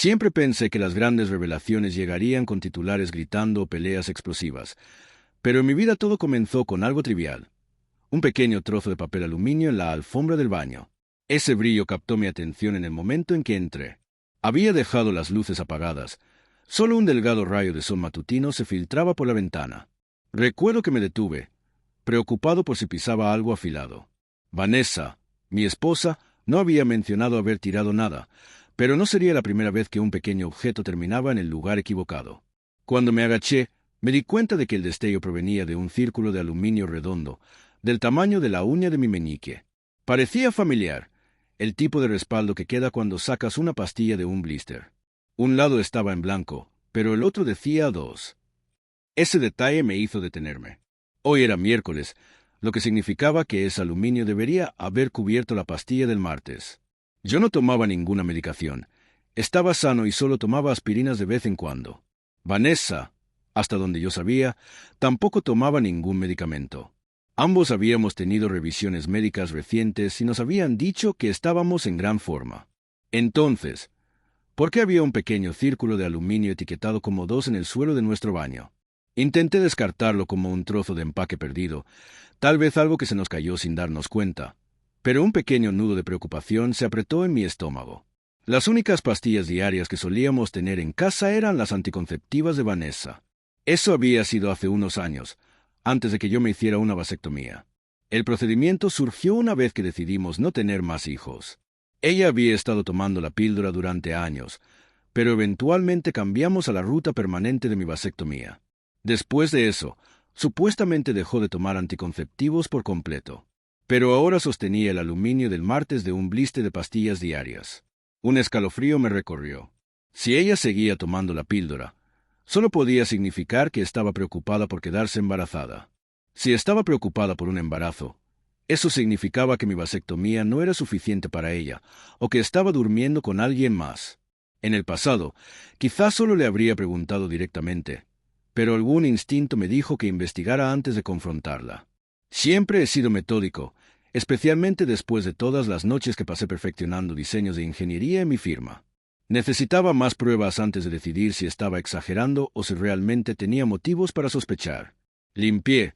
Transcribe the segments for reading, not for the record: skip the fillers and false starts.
Siempre pensé que las grandes revelaciones llegarían con titulares gritando o peleas explosivas, pero en mi vida todo comenzó con algo trivial. Un pequeño trozo de papel aluminio en la alfombra del baño. Ese brillo captó mi atención en el momento en que entré. Había dejado las luces apagadas. Solo un delgado rayo de sol matutino se filtraba por la ventana. Recuerdo que me detuve, preocupado por si pisaba algo afilado. Vanessa, mi esposa, no había mencionado haber tirado nada, pero no sería la primera vez que un pequeño objeto terminaba en el lugar equivocado. Cuando me agaché, me di cuenta de que el destello provenía de un círculo de aluminio redondo, del tamaño de la uña de mi meñique. Parecía familiar, el tipo de respaldo que queda cuando sacas una pastilla de un blister. Un lado estaba en blanco, pero el otro decía 2. Ese detalle me hizo detenerme. Hoy era miércoles, lo que significaba que ese aluminio debería haber cubierto la pastilla del martes. Yo no tomaba ninguna medicación. Estaba sano y solo tomaba aspirinas de vez en cuando. Vanessa, hasta donde yo sabía, tampoco tomaba ningún medicamento. Ambos habíamos tenido revisiones médicas recientes y nos habían dicho que estábamos en gran forma. Entonces, ¿por qué había un pequeño círculo de aluminio etiquetado como 2 en el suelo de nuestro baño? Intenté descartarlo como un trozo de empaque perdido, tal vez algo que se nos cayó sin darnos cuenta, pero un pequeño nudo de preocupación se apretó en mi estómago. Las únicas pastillas diarias que solíamos tener en casa eran las anticonceptivas de Vanessa. Eso había sido hace unos años, antes de que yo me hiciera una vasectomía. El procedimiento surgió una vez que decidimos no tener más hijos. Ella había estado tomando la píldora durante años, pero eventualmente cambiamos a la ruta permanente de mi vasectomía. Después de eso, supuestamente dejó de tomar anticonceptivos por completo. Pero ahora sostenía el aluminio del martes de un blister de pastillas diarias. Un escalofrío me recorrió. Si ella seguía tomando la píldora, solo podía significar que estaba preocupada por quedarse embarazada. Si estaba preocupada por un embarazo, eso significaba que mi vasectomía no era suficiente para ella, o que estaba durmiendo con alguien más. En el pasado, quizás solo le habría preguntado directamente, pero algún instinto me dijo que investigara antes de confrontarla. Siempre he sido metódico, especialmente después de todas las noches que pasé perfeccionando diseños de ingeniería en mi firma. Necesitaba más pruebas antes de decidir si estaba exagerando o si realmente tenía motivos para sospechar. Limpié,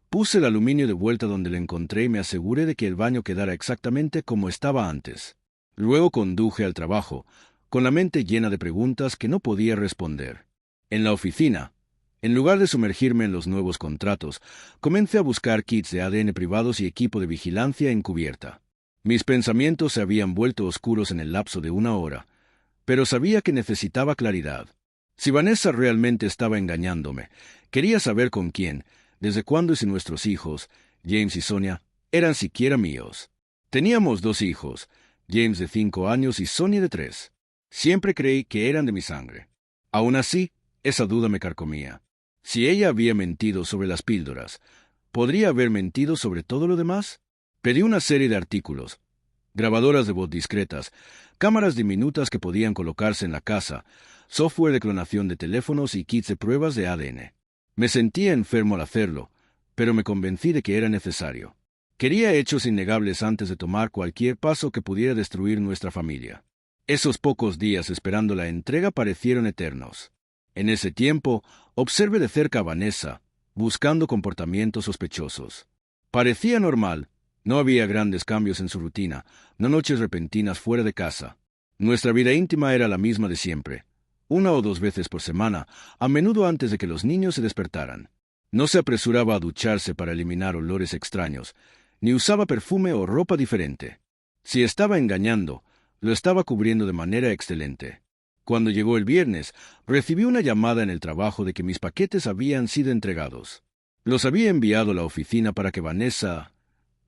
puse el aluminio de vuelta donde lo encontré y me aseguré de que el baño quedara exactamente como estaba antes. Luego conduje al trabajo, con la mente llena de preguntas que no podía responder. En la oficina, en lugar de sumergirme en los nuevos contratos, comencé a buscar kits de ADN privados y equipo de vigilancia encubierta. Mis pensamientos se habían vuelto oscuros en el lapso de una hora, pero sabía que necesitaba claridad. Si Vanessa realmente estaba engañándome, quería saber con quién, desde cuándo y si nuestros hijos, James y Sonia, eran siquiera míos. Teníamos 2 hijos, James de 5 años y Sonia de 3. Siempre creí que eran de mi sangre. Aún así, esa duda me carcomía. Si ella había mentido sobre las píldoras, ¿podría haber mentido sobre todo lo demás? Pedí una serie de artículos, grabadoras de voz discretas, cámaras diminutas que podían colocarse en la casa, software de clonación de teléfonos y kits de pruebas de ADN. Me sentía enfermo al hacerlo, pero me convencí de que era necesario. Quería hechos innegables antes de tomar cualquier paso que pudiera destruir nuestra familia. Esos pocos días esperando la entrega parecieron eternos. En ese tiempo, observé de cerca a Vanessa, buscando comportamientos sospechosos. Parecía normal. No había grandes cambios en su rutina, no noches repentinas fuera de casa. Nuestra vida íntima era la misma de siempre, 1 o 2 veces por semana, a menudo antes de que los niños se despertaran. No se apresuraba a ducharse para eliminar olores extraños, ni usaba perfume o ropa diferente. Si estaba engañando, lo estaba cubriendo de manera excelente. Cuando llegó el viernes, recibí una llamada en el trabajo de que mis paquetes habían sido entregados. Los había enviado a la oficina para que Vanessa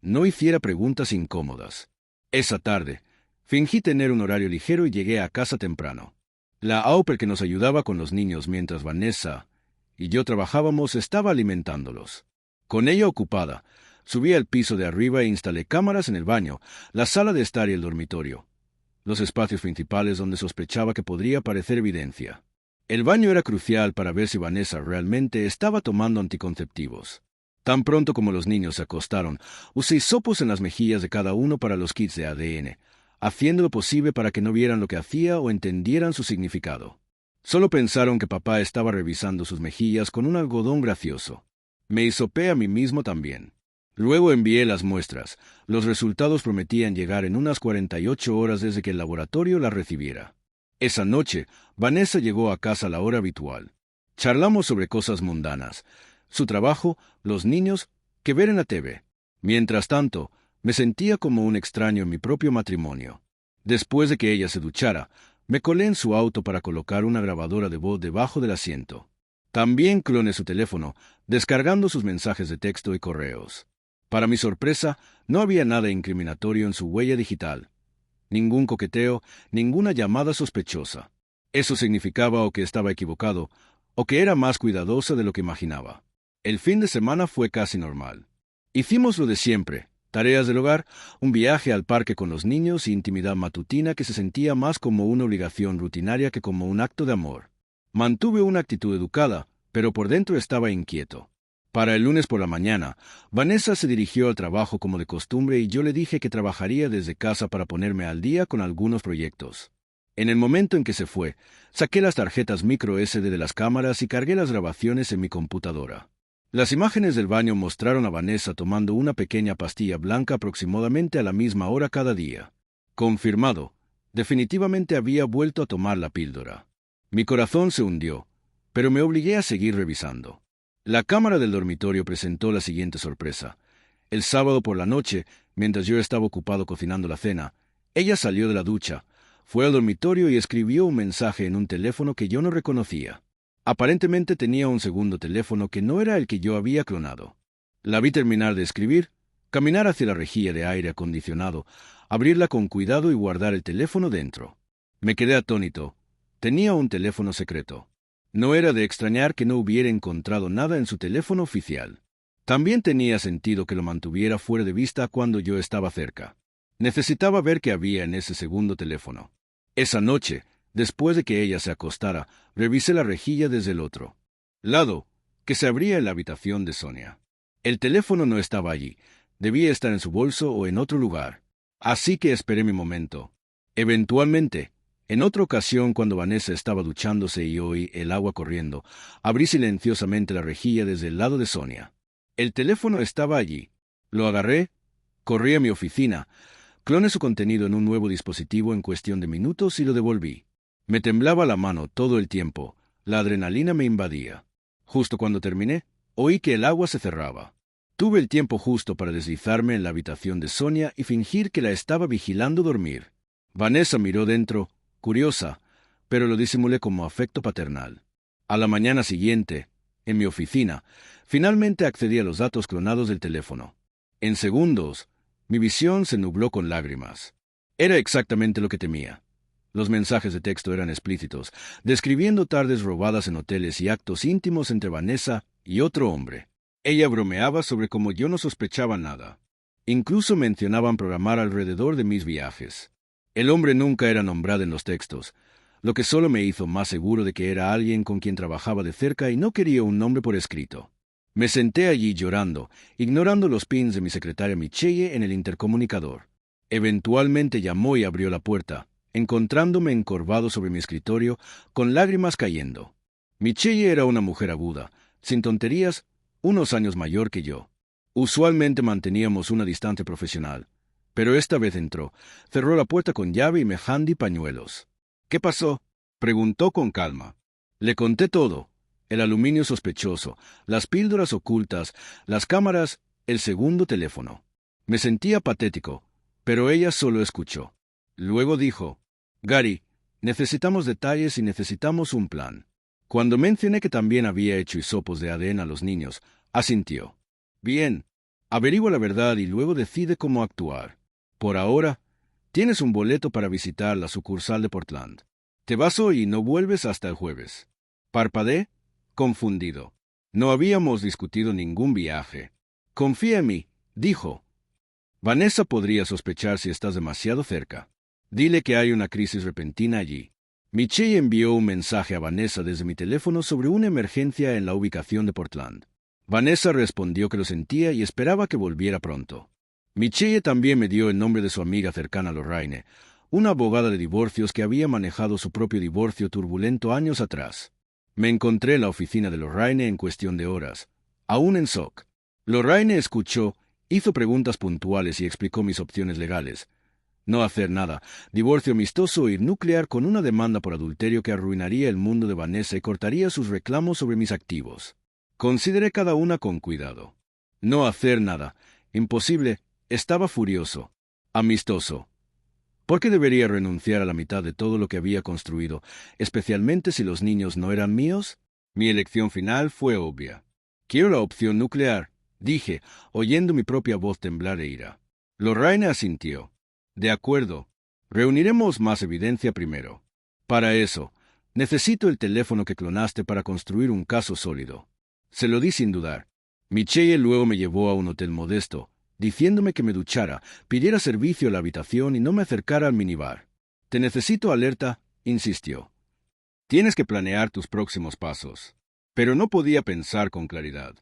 no hiciera preguntas incómodas. Esa tarde, fingí tener un horario ligero y llegué a casa temprano. La au pair que nos ayudaba con los niños mientras Vanessa y yo trabajábamos estaba alimentándolos. Con ella ocupada, subí al piso de arriba e instalé cámaras en el baño, la sala de estar y el dormitorio, los espacios principales donde sospechaba que podría aparecer evidencia. El baño era crucial para ver si Vanessa realmente estaba tomando anticonceptivos. Tan pronto como los niños se acostaron, usé hisopos en las mejillas de cada uno para los kits de ADN, haciendo lo posible para que no vieran lo que hacía o entendieran su significado. Solo pensaron que papá estaba revisando sus mejillas con un algodón gracioso. Me hisopé a mí mismo también. Luego envié las muestras. Los resultados prometían llegar en unas 48 horas desde que el laboratorio las recibiera. Esa noche, Vanessa llegó a casa a la hora habitual. Charlamos sobre cosas mundanas, su trabajo, los niños, que ver en la TV. Mientras tanto, me sentía como un extraño en mi propio matrimonio. Después de que ella se duchara, me colé en su auto para colocar una grabadora de voz debajo del asiento. También cloné su teléfono, descargando sus mensajes de texto y correos. Para mi sorpresa, no había nada incriminatorio en su huella digital. Ningún coqueteo, ninguna llamada sospechosa. Eso significaba o que estaba equivocado, o que era más cuidadosa de lo que imaginaba. El fin de semana fue casi normal. Hicimos lo de siempre, tareas del hogar, un viaje al parque con los niños y intimidad matutina que se sentía más como una obligación rutinaria que como un acto de amor. Mantuve una actitud educada, pero por dentro estaba inquieto. Para el lunes por la mañana, Vanessa se dirigió al trabajo como de costumbre y yo le dije que trabajaría desde casa para ponerme al día con algunos proyectos. En el momento en que se fue, saqué las tarjetas micro SD de las cámaras y cargué las grabaciones en mi computadora. Las imágenes del baño mostraron a Vanessa tomando una pequeña pastilla blanca aproximadamente a la misma hora cada día. Confirmado, definitivamente había vuelto a tomar la píldora. Mi corazón se hundió, pero me obligué a seguir revisando. La cámara del dormitorio presentó la siguiente sorpresa. El sábado por la noche, mientras yo estaba ocupado cocinando la cena, ella salió de la ducha, fue al dormitorio y escribió un mensaje en un teléfono que yo no reconocía. Aparentemente tenía un segundo teléfono que no era el que yo había clonado. La vi terminar de escribir, caminar hacia la rejilla de aire acondicionado, abrirla con cuidado y guardar el teléfono dentro. Me quedé atónito. Tenía un teléfono secreto. No era de extrañar que no hubiera encontrado nada en su teléfono oficial. También tenía sentido que lo mantuviera fuera de vista cuando yo estaba cerca. Necesitaba ver qué había en ese segundo teléfono. Esa noche, después de que ella se acostara, revisé la rejilla desde el otro lado, que se abría en la habitación de Sonia. El teléfono no estaba allí. Debía estar en su bolso o en otro lugar. Así que esperé mi momento. Eventualmente, en otra ocasión cuando Vanessa estaba duchándose y oí el agua corriendo, abrí silenciosamente la rejilla desde el lado de Sonia. El teléfono estaba allí. Lo agarré, corrí a mi oficina, cloné su contenido en un nuevo dispositivo en cuestión de minutos y lo devolví. Me temblaba la mano todo el tiempo, la adrenalina me invadía. Justo cuando terminé, oí que el agua se cerraba. Tuve el tiempo justo para deslizarme en la habitación de Sonia y fingir que la estaba vigilando dormir. Vanessa miró dentro, curiosa, pero lo disimulé como afecto paternal. A la mañana siguiente, en mi oficina, finalmente accedí a los datos clonados del teléfono. En segundos, mi visión se nubló con lágrimas. Era exactamente lo que temía. Los mensajes de texto eran explícitos, describiendo tardes robadas en hoteles y actos íntimos entre Vanessa y otro hombre. Ella bromeaba sobre cómo yo no sospechaba nada. Incluso mencionaban programar alrededor de mis viajes. El hombre nunca era nombrado en los textos, lo que solo me hizo más seguro de que era alguien con quien trabajaba de cerca y no quería un nombre por escrito. Me senté allí llorando, ignorando los pins de mi secretaria Michelle en el intercomunicador. Eventualmente llamó y abrió la puerta, encontrándome encorvado sobre mi escritorio, con lágrimas cayendo. Michelle era una mujer aguda, sin tonterías, unos años mayor que yo. Usualmente manteníamos una distancia profesional, pero esta vez entró, cerró la puerta con llave y me handí pañuelos. ¿Qué pasó?, preguntó con calma. Le conté todo, el aluminio sospechoso, las píldoras ocultas, las cámaras, el segundo teléfono. Me sentía patético, pero ella solo escuchó. Luego dijo: Gary, necesitamos detalles y necesitamos un plan. Cuando mencioné que también había hecho hisopos de ADN a los niños, asintió. Bien, averigua la verdad y luego decide cómo actuar. Por ahora, tienes un boleto para visitar la sucursal de Portland. Te vas hoy y no vuelves hasta el jueves. Parpadeé, confundido. No habíamos discutido ningún viaje. Confía en mí, dijo. Vanessa podría sospechar si estás demasiado cerca. Dile que hay una crisis repentina allí. Michelle envió un mensaje a Vanessa desde mi teléfono sobre una emergencia en la ubicación de Portland. Vanessa respondió que lo sentía y esperaba que volviera pronto. Michelle también me dio el nombre de su amiga cercana Lorraine, una abogada de divorcios que había manejado su propio divorcio turbulento años atrás. Me encontré en la oficina de Lorraine en cuestión de horas, aún en shock. Lorraine escuchó, hizo preguntas puntuales y explicó mis opciones legales. No hacer nada, divorcio amistoso o ir nuclear con una demanda por adulterio que arruinaría el mundo de Vanessa y cortaría sus reclamos sobre mis activos. Consideré cada una con cuidado. No hacer nada, imposible, estaba furioso. Amistoso. ¿Por qué debería renunciar a la mitad de todo lo que había construido, especialmente si los niños no eran míos? Mi elección final fue obvia. Quiero la opción nuclear, dije, oyendo mi propia voz temblar de ira. Lorraine asintió. De acuerdo. Reuniremos más evidencia primero. Para eso, necesito el teléfono que clonaste para construir un caso sólido. Se lo di sin dudar. Michelle luego me llevó a un hotel modesto, diciéndome que me duchara, pidiera servicio a la habitación y no me acercara al minibar. Te necesito alerta, insistió. Tienes que planear tus próximos pasos. Pero no podía pensar con claridad.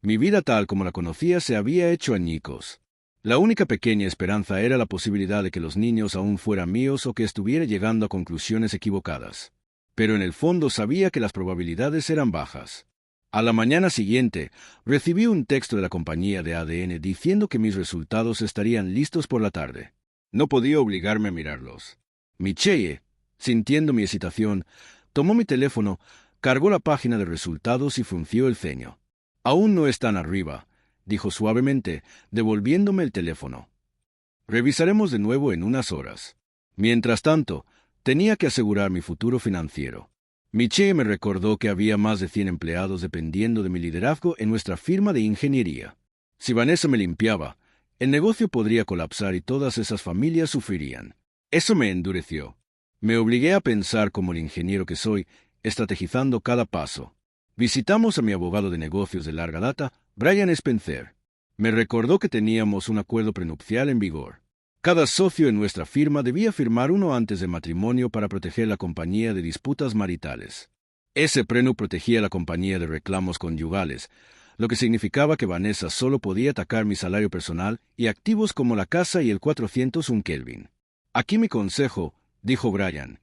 Mi vida tal como la conocía se había hecho añicos. La única pequeña esperanza era la posibilidad de que los niños aún fueran míos o que estuviera llegando a conclusiones equivocadas. Pero en el fondo sabía que las probabilidades eran bajas. A la mañana siguiente, recibí un texto de la compañía de ADN diciendo que mis resultados estarían listos por la tarde. No podía obligarme a mirarlos. Michelle, sintiendo mi hesitación, tomó mi teléfono, cargó la página de resultados y frunció el ceño. Aún no están arriba, dijo suavemente, devolviéndome el teléfono. Revisaremos de nuevo en unas horas. Mientras tanto, tenía que asegurar mi futuro financiero. Michelle me recordó que había más de 100 empleados dependiendo de mi liderazgo en nuestra firma de ingeniería. Si Vanessa me limpiaba, el negocio podría colapsar y todas esas familias sufrirían. Eso me endureció. Me obligué a pensar como el ingeniero que soy, estrategizando cada paso. Visitamos a mi abogado de negocios de larga data, Brian Spencer. Me recordó que teníamos un acuerdo prenupcial en vigor. Cada socio en nuestra firma debía firmar uno antes del matrimonio para proteger la compañía de disputas maritales. Ese prenup protegía la compañía de reclamos conyugales, lo que significaba que Vanessa solo podía atacar mi salario personal y activos como la casa y el 401 Kelvin. Aquí mi consejo, dijo Brian.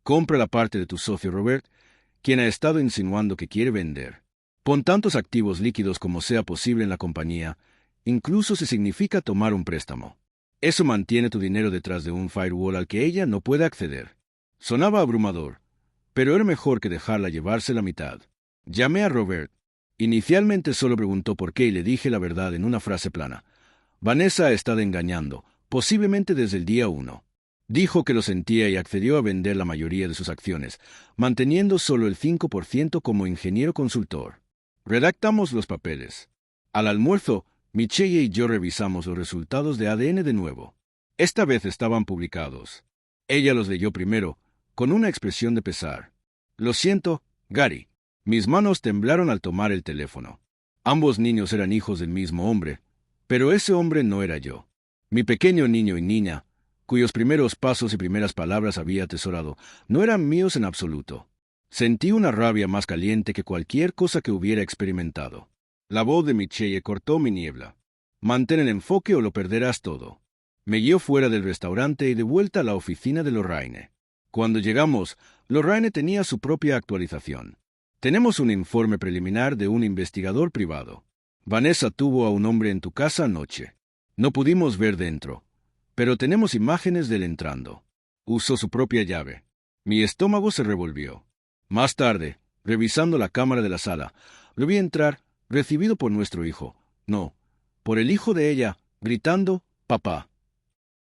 Compra la parte de tu socio Robert, quien ha estado insinuando que quiere vender. Pon tantos activos líquidos como sea posible en la compañía, incluso si significa tomar un préstamo. Eso mantiene tu dinero detrás de un firewall al que ella no puede acceder. Sonaba abrumador, pero era mejor que dejarla llevarse la mitad. Llamé a Robert. Inicialmente solo preguntó por qué y le dije la verdad en una frase plana. Vanessa ha estado engañando, posiblemente desde el día 1. Dijo que lo sentía y accedió a vender la mayoría de sus acciones, manteniendo solo el 5% como ingeniero consultor. Redactamos los papeles. Al almuerzo, Michelle y yo revisamos los resultados de ADN de nuevo. Esta vez estaban publicados. Ella los leyó primero, con una expresión de pesar. Lo siento, Gary. Mis manos temblaron al tomar el teléfono. Ambos niños eran hijos del mismo hombre, pero ese hombre no era yo. Mi pequeño niño y niña, cuyos primeros pasos y primeras palabras había atesorado, no eran míos en absoluto. Sentí una rabia más caliente que cualquier cosa que hubiera experimentado. La voz de Michelle cortó mi niebla. Mantén el enfoque o lo perderás todo. Me guió fuera del restaurante y de vuelta a la oficina de Lorraine. Cuando llegamos, Lorraine tenía su propia actualización. Tenemos un informe preliminar de un investigador privado. Vanessa tuvo a un hombre en tu casa anoche. No pudimos ver dentro, pero tenemos imágenes de él entrando. Usó su propia llave. Mi estómago se revolvió. Más tarde, revisando la cámara de la sala, lo vi entrar, recibido por nuestro hijo. No, por el hijo de ella, gritando, «Papá».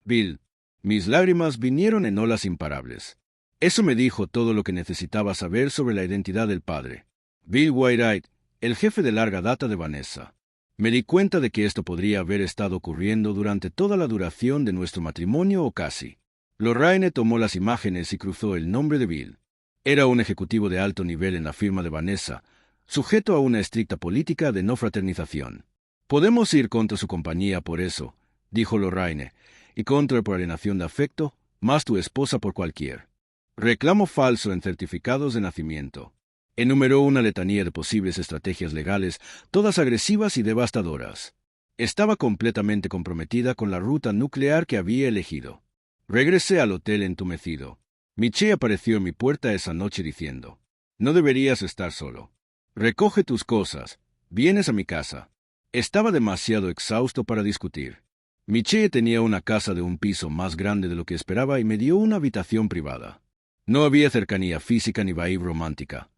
Bill. Mis lágrimas vinieron en olas imparables. Eso me dijo todo lo que necesitaba saber sobre la identidad del padre. Bill Whitehide, el jefe de larga data de Vanessa. Me di cuenta de que esto podría haber estado ocurriendo durante toda la duración de nuestro matrimonio o casi. Lorraine tomó las imágenes y cruzó el nombre de Bill. Era un ejecutivo de alto nivel en la firma de Vanessa, sujeto a una estricta política de no fraternización. Podemos ir contra su compañía por eso, dijo Lorraine, y contra por alienación de afecto, más tu esposa por cualquier. Reclamo falso en certificados de nacimiento. Enumeró una letanía de posibles estrategias legales, todas agresivas y devastadoras. Estaba completamente comprometida con la ruta nuclear que había elegido. Regresé al hotel entumecido. Miche apareció en mi puerta esa noche diciendo: «No deberías estar solo. Recoge tus cosas. Vienes a mi casa». Estaba demasiado exhausto para discutir. Miche tenía una casa de un piso más grande de lo que esperaba y me dio una habitación privada. No había cercanía física ni vibe romántica.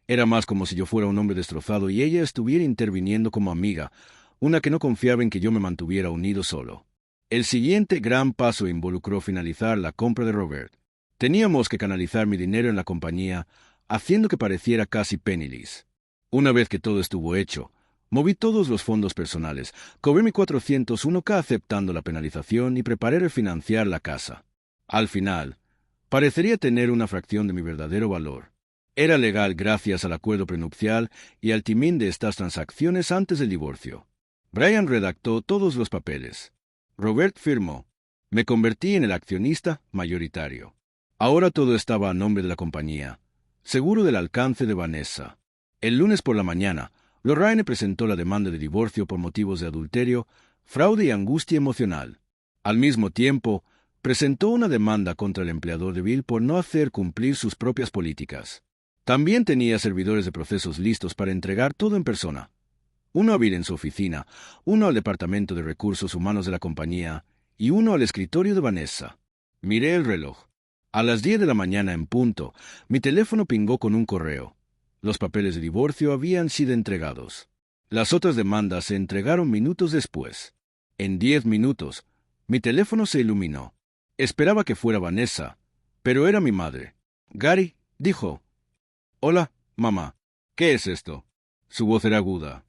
Era más como si yo fuera un hombre destrozado y ella estuviera interviniendo como amiga, una que no confiaba en que yo me mantuviera unido solo. El siguiente gran paso involucró finalizar la compra de Robert. Teníamos que canalizar mi dinero en la compañía, haciendo que pareciera casi penniless. Una vez que todo estuvo hecho, moví todos los fondos personales, cobré mi 401k aceptando la penalización y preparé refinanciar la casa. Al final, parecería tener una fracción de mi verdadero valor. Era legal gracias al acuerdo prenupcial y al timín de estas transacciones antes del divorcio. Brian redactó todos los papeles. Robert firmó. Me convertí en el accionista mayoritario. Ahora todo estaba a nombre de la compañía, seguro del alcance de Vanessa. El lunes por la mañana, Lorraine presentó la demanda de divorcio por motivos de adulterio, fraude y angustia emocional. Al mismo tiempo, presentó una demanda contra el empleador de Bill por no hacer cumplir sus propias políticas. También tenía servidores de procesos listos para entregar todo en persona. Uno a Bill en su oficina, uno al Departamento de Recursos Humanos de la compañía y uno al escritorio de Vanessa. Miré el reloj. A las 10 de la mañana en punto, mi teléfono pingó con un correo. Los papeles de divorcio habían sido entregados. Las otras demandas se entregaron minutos después. En 10 minutos, mi teléfono se iluminó. Esperaba que fuera Vanessa, pero era mi madre. Gary dijo: «Hola, mamá. ¿Qué es esto?» Su voz era aguda.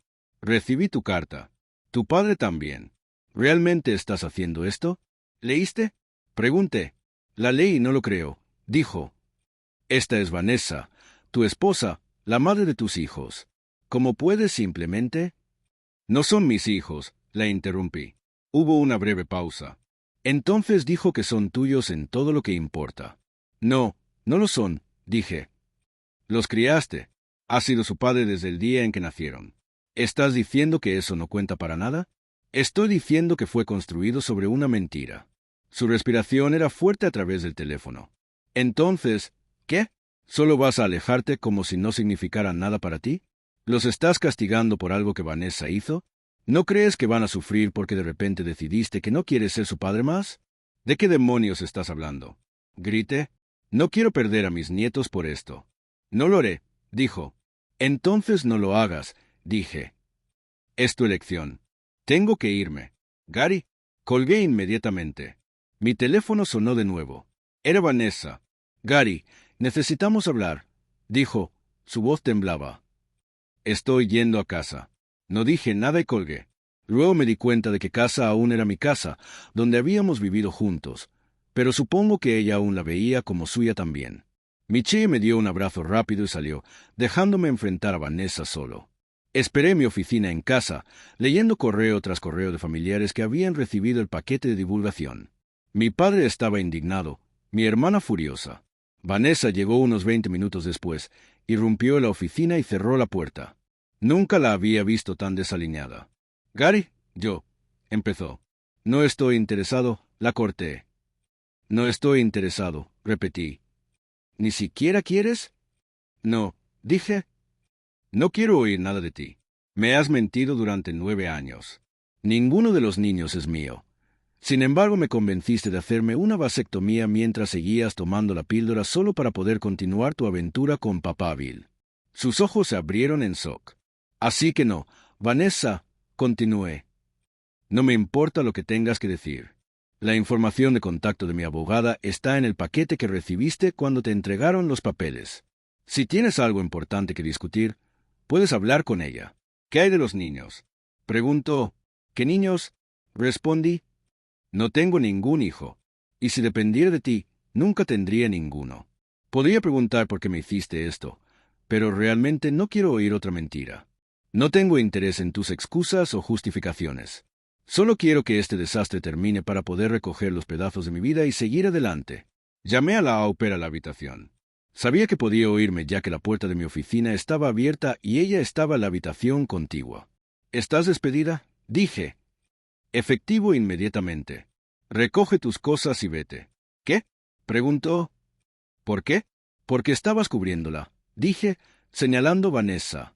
«Recibí tu carta. Tu padre también. ¿Realmente estás haciendo esto? ¿Leíste?» Pregunté. «La leí y no lo creo», dijo. «Esta es Vanessa, tu esposa, la madre de tus hijos. ¿Cómo puedes simplemente...?» «No son mis hijos», la interrumpí. Hubo una breve pausa. «Entonces dijo que son tuyos en todo lo que importa». «No, no lo son», dije. «Los criaste. Has sido su padre desde el día en que nacieron. ¿Estás diciendo que eso no cuenta para nada?» «Estoy diciendo que fue construido sobre una mentira». Su respiración era fuerte a través del teléfono. «Entonces, ¿qué? ¿Solo vas a alejarte como si no significara nada para ti? ¿Los estás castigando por algo que Vanessa hizo? ¿No crees que van a sufrir porque de repente decidiste que no quieres ser su padre más? ¿De qué demonios estás hablando?», grité. «No quiero perder a mis nietos por esto». «No lo haré», dijo. «Entonces no lo hagas», dije. «Es tu elección. Tengo que irme». «Gary». Colgué inmediatamente. Mi teléfono sonó de nuevo. Era Vanessa. «Gary, necesitamos hablar», dijo. Su voz temblaba. «Estoy yendo a casa». No dije nada y colgué. Luego me di cuenta de que casa aún era mi casa, donde habíamos vivido juntos, pero supongo que ella aún la veía como suya también. Miche me dio un abrazo rápido y salió, dejándome enfrentar a Vanessa solo. Esperé en mi oficina en casa, leyendo correo tras correo de familiares que habían recibido el paquete de divulgación. Mi padre estaba indignado, mi hermana furiosa. Vanessa llegó unos 20 minutos después, irrumpió en la oficina y cerró la puerta. Nunca la había visto tan desalineada. «Gary, empezó. «No estoy interesado», la corté. «No estoy interesado», repetí. «¿Ni siquiera quieres?» «No», dije. «No quiero oír nada de ti. Me has mentido durante 9 años. Ninguno de los niños es mío. Sin embargo, me convenciste de hacerme una vasectomía mientras seguías tomando la píldora solo para poder continuar tu aventura con papá Bill». Sus ojos se abrieron en shock. «Así que no, Vanessa», continué. «No me importa lo que tengas que decir. La información de contacto de mi abogada está en el paquete que recibiste cuando te entregaron los papeles. Si tienes algo importante que discutir, puedes hablar con ella». «¿Qué hay de los niños?», preguntó. «¿Qué niños?», respondí. «No tengo ningún hijo. Y si dependiera de ti, nunca tendría ninguno. Podría preguntar por qué me hiciste esto, pero realmente no quiero oír otra mentira. No tengo interés en tus excusas o justificaciones. Solo quiero que este desastre termine para poder recoger los pedazos de mi vida y seguir adelante». Llamé a la au pair a la habitación. Sabía que podía oírme ya que la puerta de mi oficina estaba abierta y ella estaba en la habitación contigua. «¿Estás despedida?», dije. «Efectivo inmediatamente. Recoge tus cosas y vete». ¿Qué? Preguntó. ¿Por qué? Porque estabas cubriéndola, dije, señalando a Vanessa.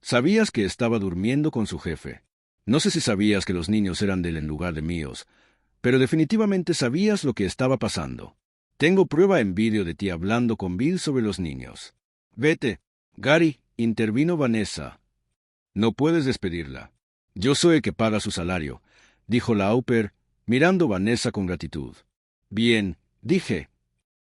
Sabías que estaba durmiendo con su jefe. No sé si sabías que los niños eran de él en lugar de míos, pero definitivamente sabías lo que estaba pasando. Tengo prueba en vídeo de ti hablando con Bill sobre los niños. Vete, Gary, intervino Vanessa. No puedes despedirla. Yo soy el que paga su salario, dijo la au pair, mirando a Vanessa con gratitud. Bien, dije.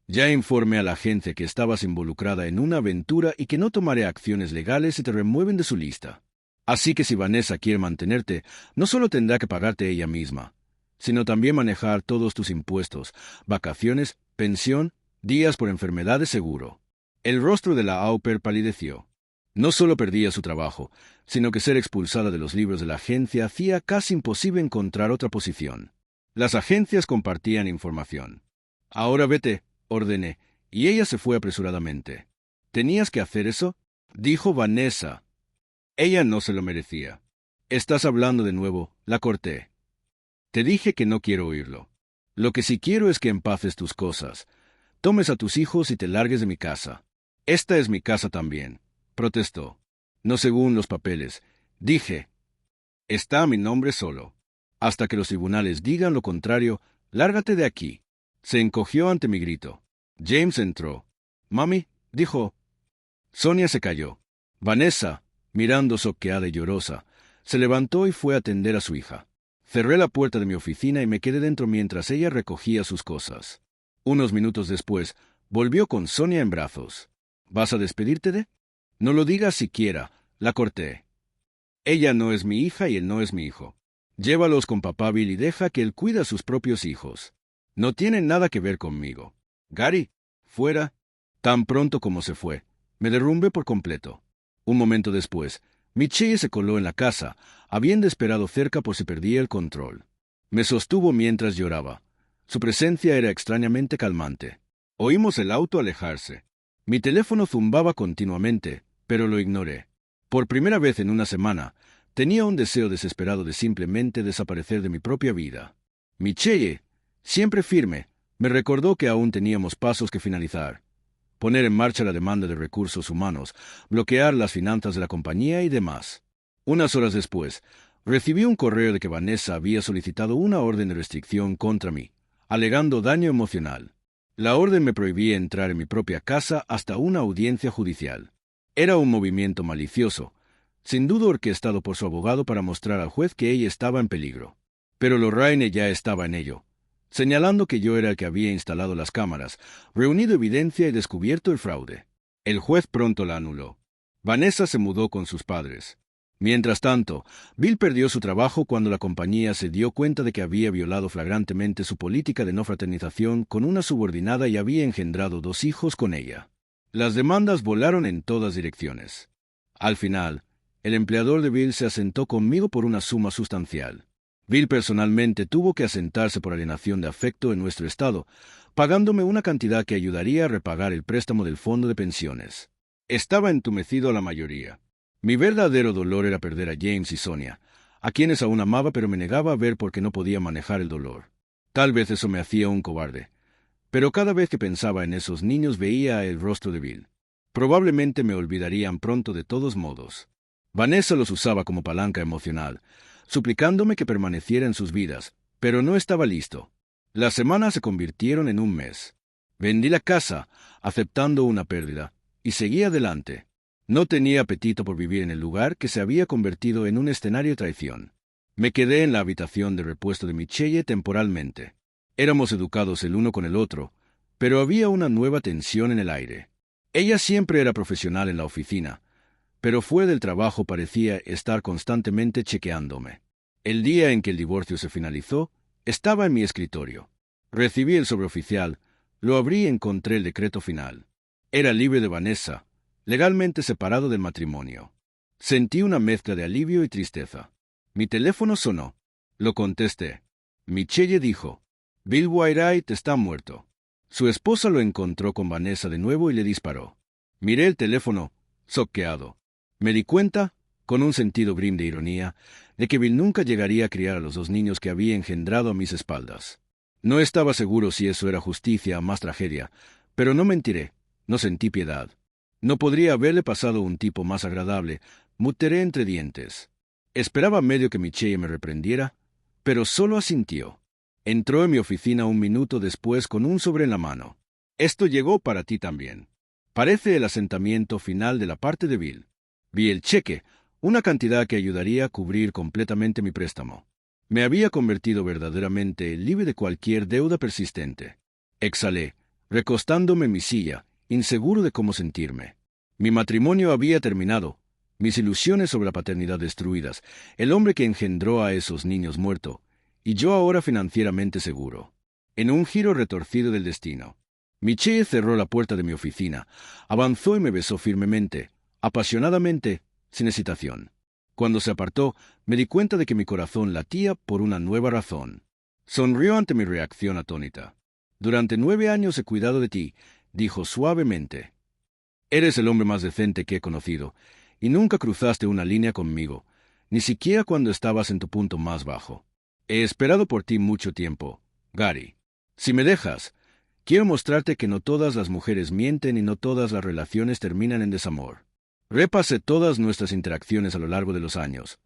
Ya informé a la agencia que estabas involucrada en una aventura y que no tomaré acciones legales si te remueven de su lista. Así que si Vanessa quiere mantenerte, no solo tendrá que pagarte ella misma, sino también manejar todos tus impuestos, vacaciones, pensión, días por enfermedad de seguro. El rostro de la au pair palideció. No solo perdía su trabajo, sino que ser expulsada de los libros de la agencia hacía casi imposible encontrar otra posición. Las agencias compartían información. Ahora vete, ordené, y ella se fue apresuradamente. ¿Tenías que hacer eso? Dijo Vanessa. Ella no se lo merecía. Estás hablando de nuevo, la corté. Te dije que no quiero oírlo. Lo que sí quiero es que empaces tus cosas, tomes a tus hijos y te largues de mi casa. Esta es mi casa también, protestó. No según los papeles. Dije. Está a mi nombre solo. Hasta que los tribunales digan lo contrario, lárgate de aquí. Se encogió ante mi grito. James entró. Mami, dijo. Sonia se calló. Vanessa, mirando soqueada y llorosa, se levantó y fue a atender a su hija. Cerré la puerta de mi oficina y me quedé dentro mientras ella recogía sus cosas. Unos minutos después, volvió con Sonia en brazos. ¿Vas a despedirte de? No lo digas siquiera, la corté. Ella no es mi hija y él no es mi hijo. Llévalos con papá Bill y deja que él cuide a sus propios hijos. No tienen nada que ver conmigo. Gary, fuera. Tan pronto como se fue, me derrumbé por completo. Un momento después, Michelle se coló en la casa, habiendo esperado cerca por si perdía el control. Me sostuvo mientras lloraba. Su presencia era extrañamente calmante. Oímos el auto alejarse. Mi teléfono zumbaba continuamente, pero lo ignoré. Por primera vez en una semana, tenía un deseo desesperado de simplemente desaparecer de mi propia vida. Michelle, siempre firme, me recordó que aún teníamos pasos que finalizar. Poner en marcha la demanda de recursos humanos, bloquear las finanzas de la compañía y demás. Unas horas después, recibí un correo de que Vanessa había solicitado una orden de restricción contra mí, alegando daño emocional. La orden me prohibía entrar en mi propia casa hasta una audiencia judicial. Era un movimiento malicioso, sin duda orquestado por su abogado para mostrar al juez que ella estaba en peligro. Pero Lorraine ya estaba en ello, señalando que yo era el que había instalado las cámaras, reunido evidencia y descubierto el fraude. El juez pronto la anuló. Vanessa se mudó con sus padres. Mientras tanto, Bill perdió su trabajo cuando la compañía se dio cuenta de que había violado flagrantemente su política de no fraternización con una subordinada y había engendrado 2 hijos con ella. Las demandas volaron en todas direcciones. Al final, el empleador de Bill se asentó conmigo por una suma sustancial. Bill personalmente tuvo que asentarse por alienación de afecto en nuestro estado, pagándome una cantidad que ayudaría a repagar el préstamo del fondo de pensiones. Estaba entumecido a la mayoría. Mi verdadero dolor era perder a James y Sonia, a quienes aún amaba pero me negaba a ver porque no podía manejar el dolor. Tal vez eso me hacía un cobarde. Pero cada vez que pensaba en esos niños veía el rostro de Bill. Probablemente me olvidarían pronto de todos modos. Vanessa los usaba como palanca emocional, suplicándome que permaneciera en sus vidas, pero no estaba listo. Las semanas se convirtieron en un mes. Vendí la casa, aceptando una pérdida, y seguí adelante. No tenía apetito por vivir en el lugar que se había convertido en un escenario de traición. Me quedé en la habitación de repuesto de Michelle temporalmente. Éramos educados el uno con el otro, pero había una nueva tensión en el aire. Ella siempre era profesional en la oficina, pero fuera del trabajo parecía estar constantemente chequeándome. El día en que el divorcio se finalizó, estaba en mi escritorio. Recibí el sobreoficial, lo abrí y encontré el decreto final. Era libre de Vanessa, legalmente separado del matrimonio. Sentí una mezcla de alivio y tristeza. Mi teléfono sonó. Lo contesté. Michelle dijo, Bill Whitewright está muerto. Su esposa lo encontró con Vanessa de nuevo y le disparó. Miré el teléfono, soqueado. Me di cuenta, con un sentido grim de ironía, de que Bill nunca llegaría a criar a los 2 niños que había engendrado a mis espaldas. No estaba seguro si eso era justicia o más tragedia, pero no mentiré, no sentí piedad. No podría haberle pasado un tipo más agradable, muteré entre dientes. Esperaba medio que Michelle me reprendiera, pero solo asintió. Entró en mi oficina un minuto después con un sobre en la mano. Esto llegó para ti también. Parece el asentamiento final de la parte de Bill. Vi el cheque, una cantidad que ayudaría a cubrir completamente mi préstamo. Me había convertido verdaderamente libre de cualquier deuda persistente. Exhalé, recostándome en mi silla, inseguro de cómo sentirme. Mi matrimonio había terminado, mis ilusiones sobre la paternidad destruidas, el hombre que engendró a esos niños muerto, y yo ahora financieramente seguro. En un giro retorcido del destino. Michelle cerró la puerta de mi oficina, avanzó y me besó firmemente, apasionadamente, sin hesitación. Cuando se apartó, me di cuenta de que mi corazón latía por una nueva razón. Sonrió ante mi reacción atónita. Durante 9 años he cuidado de ti, dijo suavemente. Eres el hombre más decente que he conocido, y nunca cruzaste una línea conmigo, ni siquiera cuando estabas en tu punto más bajo. He esperado por ti mucho tiempo, Gary. Si me dejas, quiero mostrarte que no todas las mujeres mienten y no todas las relaciones terminan en desamor. Repasé todas nuestras interacciones a lo largo de los años.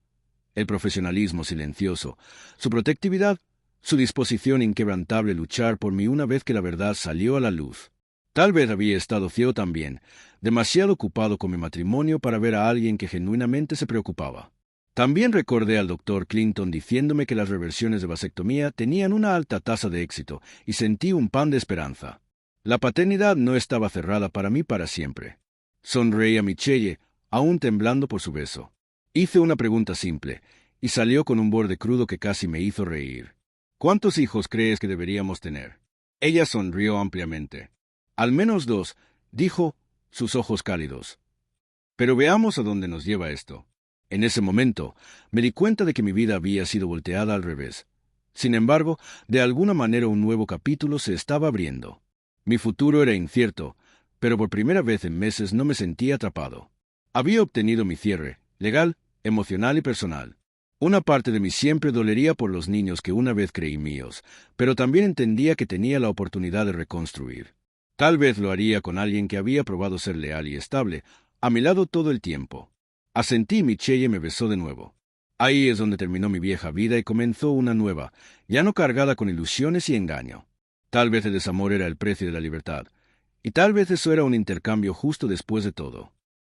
El profesionalismo silencioso, su protectividad, su disposición inquebrantable a luchar por mí una vez que la verdad salió a la luz. Tal vez había estado ciego también, demasiado ocupado con mi matrimonio para ver a alguien que genuinamente se preocupaba. También recordé al doctor Clinton diciéndome que las reversiones de vasectomía tenían una alta tasa de éxito y sentí un pan de esperanza. La paternidad no estaba cerrada para mí para siempre. Sonreí a Michelle, aún temblando por su beso. Hice una pregunta simple, y salió con un borde crudo que casi me hizo reír. ¿Cuántos hijos crees que deberíamos tener? Ella sonrió ampliamente. Al menos 2, dijo, sus ojos cálidos. Pero veamos a dónde nos lleva esto. En ese momento, me di cuenta de que mi vida había sido volteada al revés. Sin embargo, de alguna manera un nuevo capítulo se estaba abriendo. Mi futuro era incierto, pero por primera vez en meses no me sentía atrapado. Había obtenido mi cierre, legal, emocional y personal. Una parte de mí siempre dolería por los niños que una vez creí míos, pero también entendía que tenía la oportunidad de reconstruir. Tal vez lo haría con alguien que había probado ser leal y estable, a mi lado todo el tiempo. Asentí y Michelle me besó de nuevo. Ahí es donde terminó mi vieja vida y comenzó una nueva, ya no cargada con ilusiones y engaño. Tal vez el desamor era el precio de la libertad. Y tal vez eso era un intercambio justo después de todo.